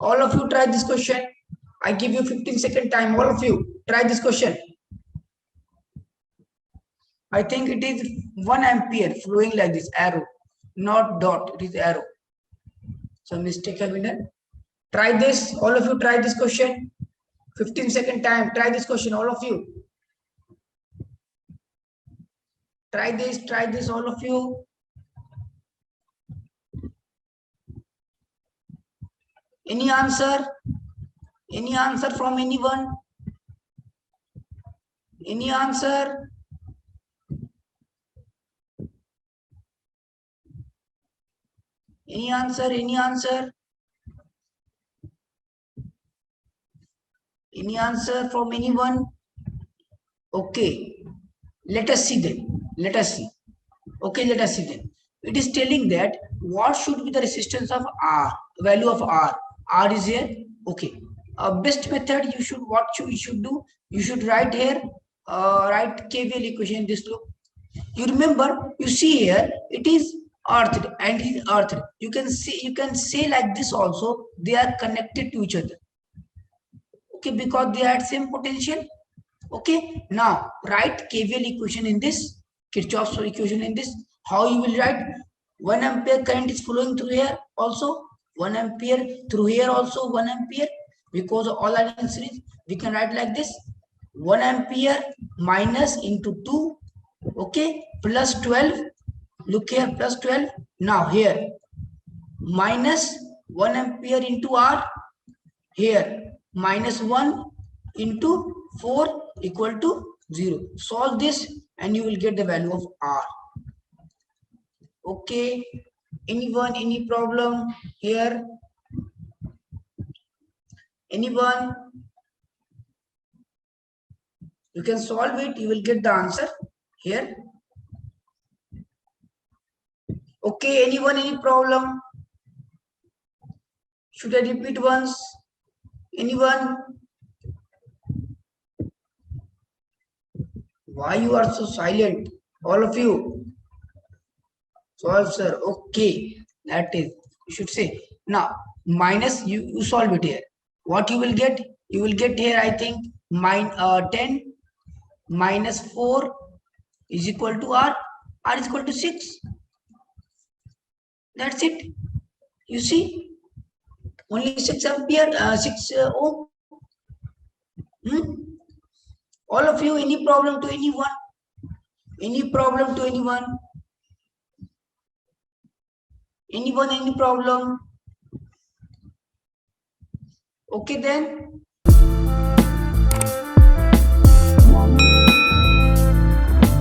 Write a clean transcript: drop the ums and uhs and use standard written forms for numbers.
All of you try this question. I give you 15-second time. All of you try this question. I think it is 1 ampere flowing like this, arrow, not dot, it is arrow. Some mistake have been done. Try this, all of you try this question. 15-second time, try this question, all of you. Try this, all of you. Any answer? Any answer from anyone? Any answer? Any answer? Any answer? Any answer from anyone? Okay. Let us see then. Let us see. Okay, let us see then. It is telling that what should be the resistance of R, value of R. R is here. Okay. Best method you should do. You should write here. Write KVL equation in this loop. You remember, you see here, it is earthed and is earthed. You can say like this also, they are connected to each other. Okay, because they had same potential. Okay, now write KVL equation in this, Kirchhoff's equation in this. How you will write? 1 ampere current is flowing through here also, 1 ampere through here also, 1 ampere, because all are in series. We can write like this: 1 ampere minus into 2, okay, plus 12. Look here, plus 12. Now here, minus 1 ampere into R, here minus 1 into 4 equal to 0. Solve this and you will get the value of R. Okay, anyone, any problem here? Anyone? You can solve it, you will get the answer here. Okay, anyone, any problem? Should I repeat once? Anyone? Why you are so silent? All of you. Solve, sir. Okay, that is, you should say. Now, minus, you solve it here. What you will get? You will get here, I think, 10 minus 4 is equal to R. R is equal to 6. That's it. You see, only 6 ampere, 6 ohm. All of you, any problem to anyone? Any problem to anyone? Anyone, any problem? Okay then.